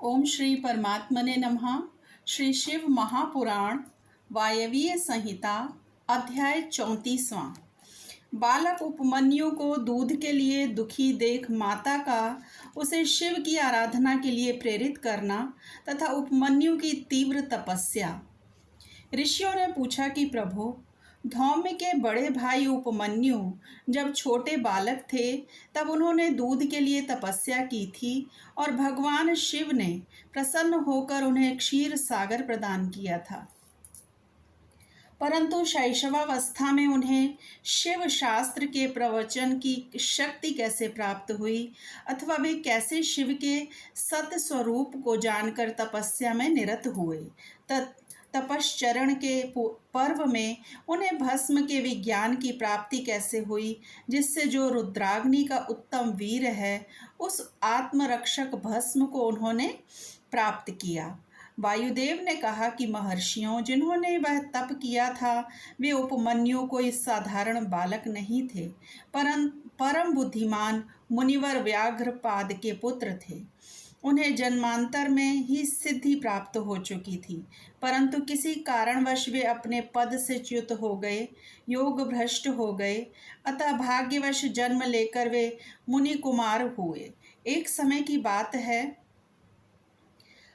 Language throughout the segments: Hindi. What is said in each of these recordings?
ओम श्री परमात्मने नमः। श्री शिव महापुराण वायवीय संहिता अध्याय 34वां। बालक उपमन्यु को दूध के लिए दुखी देख माता का उसे शिव की आराधना के लिए प्रेरित करना तथा उपमन्यु की तीव्र तपस्या। ऋषियों ने पूछा कि प्रभु, धौम्य के बड़े भाई उपमन्यु जब छोटे बालक थे तब उन्होंने दूध के लिए तपस्या की थी और भगवान शिव ने प्रसन्न होकर उन्हें क्षीर सागर प्रदान किया था। परंतु शैशवावस्था में उन्हें शिव शास्त्र के प्रवचन की शक्ति कैसे प्राप्त हुई अथवा वे कैसे शिव के सत स्वरूप को जानकर तपस्या में निरत हुए। तपश्चरण के पर्व में उन्हें भस्म के विज्ञान की प्राप्ति कैसे हुई, जिससे जो रुद्राग्नि का उत्तम वीर है उस आत्मरक्षक भस्म को उन्होंने प्राप्त किया। वायुदेव ने कहा कि महर्षियों, जिन्होंने वह तप किया था वे उपमन्यु कोई साधारण बालक नहीं थे, परम बुद्धिमान मुनिवर व्याघ्रपाद के पुत्र थे। उन्हें जन्मांतर में ही सिद्धि प्राप्त हो चुकी थी, परंतु किसी कारणवश वे अपने पद से च्युत हो गए, योग भ्रष्ट हो गए, अतः भाग्यवश जन्म लेकर वे मुनि कुमार हुए। एक समय की बात है,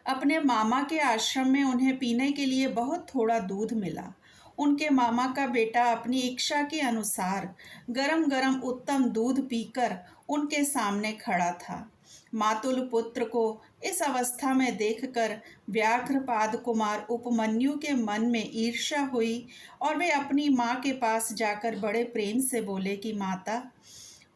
अपने मामा के आश्रम में उन्हें पीने के लिए बहुत थोड़ा दूध मिला। उनके मामा का बेटा अपनी इच्छा के अनुसार गरम गरम उत्तम दूध पीकर उनके सामने खड़ा था। मातुल पुत्र को इस अवस्था में देखकर व्याघ्रपाद कुमार उपमन्यु के मन में ईर्ष्या हुई और वे अपनी माँ के पास जाकर बड़े प्रेम से बोले कि माता,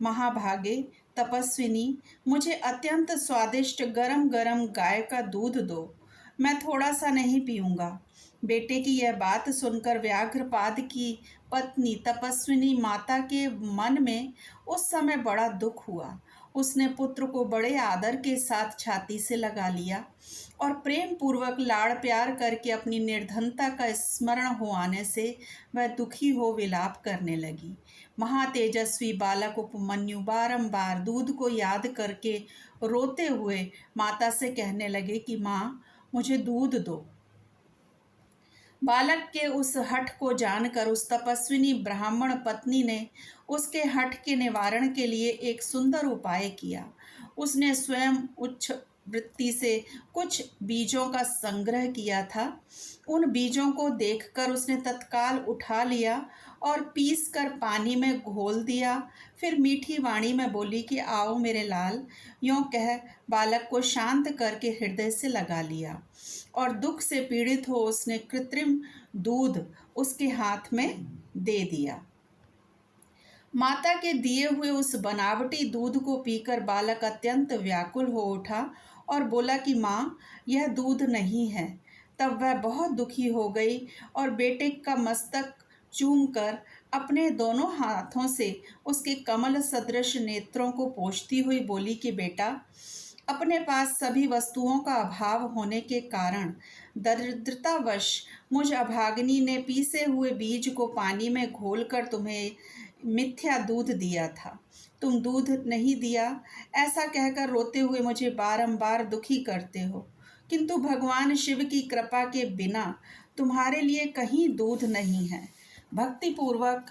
महाभागे तपस्विनी, मुझे अत्यंत स्वादिष्ट गरम गरम गाय का दूध दो, मैं थोड़ा सा नहीं पीऊँगा। बेटे की यह बात सुनकर व्याघ्रपाद की पत्नी तपस्विनी माता के मन में उस समय बड़ा दुख हुआ। उसने पुत्र को बड़े आदर के साथ छाती से लगा लिया और प्रेम पूर्वक लाड़ प्यार करके अपनी निर्धनता का स्मरण हो आने से वह दुखी हो विलाप करने लगी। महातेजस्वी बालक उपमन्यु बारंबार दूध को याद करके रोते हुए माता से कहने लगे कि माँ, मुझे दूध दो। बालक के उस हठ को जानकर उस तपस्विनी ब्राह्मण पत्नी ने उसके हठ के निवारण के लिए एक सुंदर उपाय किया। उसने स्वयं उच्च वृत्ति से कुछ बीजों का संग्रह किया था। उन बीजों को देखकर उसने तत्काल उठा लिया और पीस कर पानी में घोल दिया। फिर मीठी वाणी में बोली कि आओ मेरे लाल। यूँ कह बालक को शांत करके हृदय से लगा लिया और दुख से पीड़ित हो उसने कृत्रिम दूध उसके हाथ में दे दिया। माता के दिए हुए उस बनावटी दूध को पीकर बालक अत्यंत व्याकुल हो उठा और बोला कि माँ, यह दूध नहीं है। तब वह बहुत दुखी हो गई और बेटे का मस्तक चूमकर अपने दोनों हाथों से उसके कमल सदृश नेत्रों को पोंछती हुई बोली कि बेटा, अपने पास सभी वस्तुओं का अभाव होने के कारण दरिद्रतावश मुझ अभागिनी ने पीसे हुए बीज को पानी में घोलकर तुम्हें मिथ्या दूध दिया था। तुम दूध नहीं दिया, ऐसा कहकर रोते हुए मुझे बारंबार दुखी करते हो, किंतु भगवान शिव की कृपा के बिना तुम्हारे लिए कहीं दूध नहीं है। भक्तिपूर्वक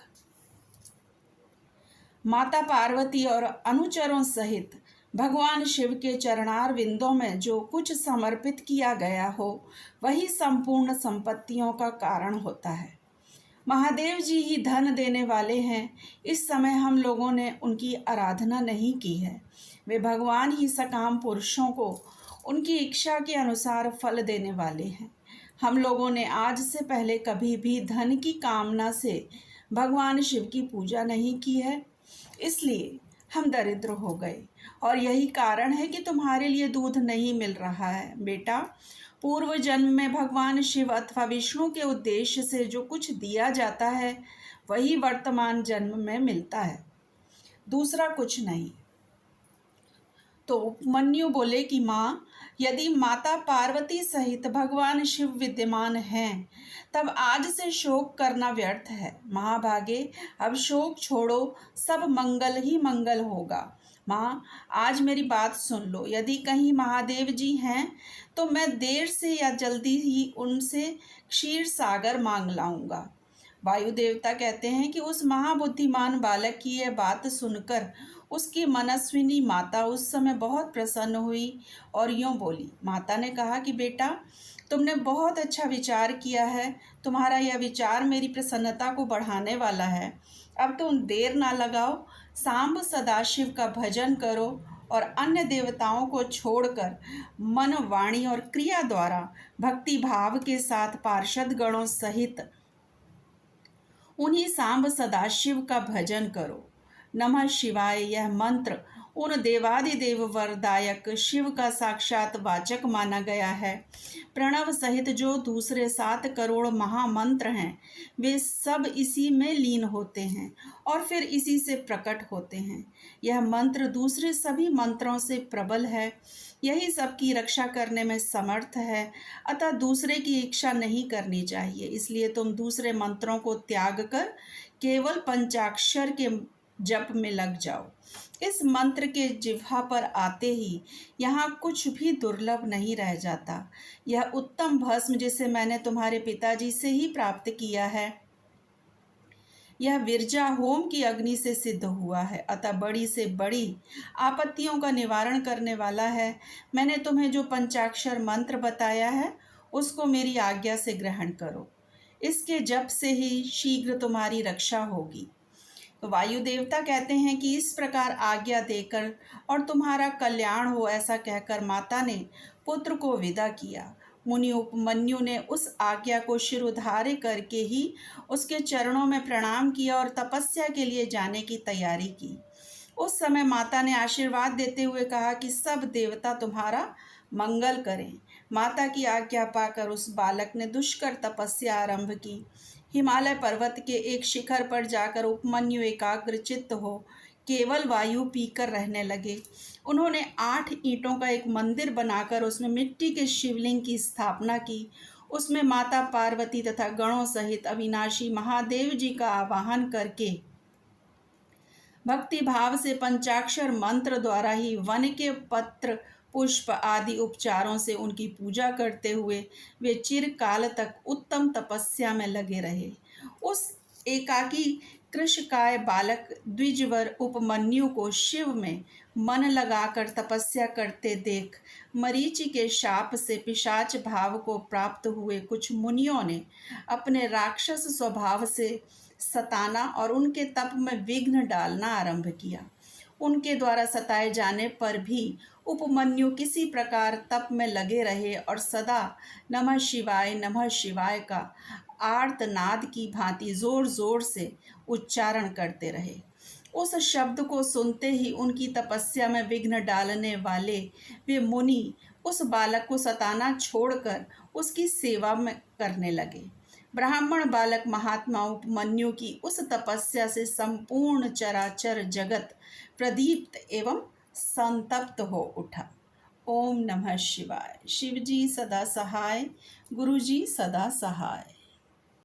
माता पार्वती और अनुचरों सहित भगवान शिव के चरणार विंदों में जो कुछ समर्पित किया गया हो वही संपूर्ण संपत्तियों का कारण होता है। महादेव जी ही धन देने वाले हैं। इस समय हम लोगों ने उनकी आराधना नहीं की है। वे भगवान ही सकाम पुरुषों को उनकी इच्छा के अनुसार फल देने वाले हैं। हम लोगों ने आज से पहले कभी भी धन की कामना से भगवान शिव की पूजा नहीं की है, इसलिए हम दरिद्र हो गए और यही कारण है कि तुम्हारे लिए दूध नहीं मिल रहा है। बेटा, पूर्व जन्म में भगवान शिव अथवा विष्णु के उद्देश्य से जो कुछ दिया जाता है वही वर्तमान जन्म में मिलता है, दूसरा कुछ नहीं। तो उपमन्यु बोले कि माँ, यदि माता पार्वती सहित भगवान शिव विद्यमान हैं तब आज से शोक करना व्यर्थ है। महाभागे, अब शोक छोड़ो, सब मंगल ही मंगल होगा माँ, आज मेरी बात सुन लो। यदि कहीं महादेव जी हैं तो मैं देर से या जल्दी ही उनसे क्षीर सागर मांग लाऊंगा। वायु देवता कहते हैं कि उस महाबुद्धिमान बालक की यह बात सुनकर उसकी मनस्विनी माता उस समय बहुत प्रसन्न हुई और यूं बोली। माता ने कहा कि बेटा, तुमने बहुत अच्छा विचार किया है। तुम्हारा यह विचार मेरी प्रसन्नता को बढ़ाने वाला है। अब तुम देर ना लगाओ, सांब सदाशिव का भजन करो और अन्य देवताओं को छोड़कर मन, वाणी और क्रिया द्वारा भक्ति भाव के साथ पार्षद गणों सहित उन्हीं सांब सदाशिव का भजन करो। नमः शिवाय यह मंत्र उन देवादिदेव वरदायक शिव का साक्षात वाचक माना गया है। प्रणव सहित जो दूसरे 7 करोड़ महामंत्र हैं वे सब इसी में लीन होते हैं और फिर इसी से प्रकट होते हैं। यह मंत्र दूसरे सभी मंत्रों से प्रबल है। यही सबकी रक्षा करने में समर्थ है। अतः दूसरे की इच्छा नहीं करनी चाहिए। इसलिए तुम दूसरे मंत्रों को त्याग कर केवल पंचाक्षर के जप में लग जाओ। इस मंत्र के जिह्वा पर आते ही यहाँ कुछ भी दुर्लभ नहीं रह जाता। यह उत्तम भस्म जिसे मैंने तुम्हारे पिताजी से ही प्राप्त किया है, यह विरजा होम की अग्नि से सिद्ध हुआ है, अतः बड़ी से बड़ी आपत्तियों का निवारण करने वाला है। मैंने तुम्हें जो पंचाक्षर मंत्र बताया है उसको मेरी आज्ञा से ग्रहण करो। इसके जप से ही शीघ्र तुम्हारी रक्षा होगी। तो वायु देवता कहते हैं कि इस प्रकार आज्ञा देकर और तुम्हारा कल्याण हो ऐसा कहकर माता ने पुत्र को विदा किया। मुनि उपमन्यु ने उस आज्ञा को शिरोधार्य करके ही उसके चरणों में प्रणाम किया और तपस्या के लिए जाने की तैयारी की। उस समय माता ने आशीर्वाद देते हुए कहा कि सब देवता तुम्हारा मंगल करें। माता की आज्ञा पाकर उस बालक ने दुष्कर तपस्या आरंभ की। हिमालय पर्वत के एक शिखर पर जाकर उपमन्यु एकाग्र चित्त हो केवल वायु पीकर रहने लगे। उन्होंने 8 ईंटों का एक मंदिर बनाकर उसमें मिट्टी के शिवलिंग की स्थापना की। उसमें माता पार्वती तथा गणों सहित अविनाशी महादेव जी का आवाहन करके भक्ति भाव से पंचाक्षर मंत्र द्वारा ही वन के पत्र पुष्प आदि उपचारों से उनकी पूजा करते हुए वे चिरकाल तक उत्तम तपस्या में लगे रहे। उस एकाकी कृशकाय बालक द्विजवर उपमन्यु को शिव में मन लगाकर तपस्या करते देख मरीचि के शाप से पिशाच भाव को प्राप्त हुए कुछ मुनियों ने अपने राक्षस स्वभाव से सताना और उनके तप में विघ्न डालना आरंभ किया। उनके द्वारा सताए जाने पर भी उपमन्यु किसी प्रकार तप में लगे रहे और सदा नमः शिवाय का आर्तनाद की भांति जोर जोर से उच्चारण करते रहे। उस शब्द को सुनते ही उनकी तपस्या में विघ्न डालने वाले वे मुनि उस बालक को सताना छोड़कर उसकी सेवा में करने लगे। ब्राह्मण बालक महात्मा उपमन्यु की उस तपस्या से संपूर्ण चराचर जगत प्रदीप्त एवं संतप्त हो उठा। ओम नमः शिवाय। शिवजी सदा सहाय, गुरुजी सदा सहाय।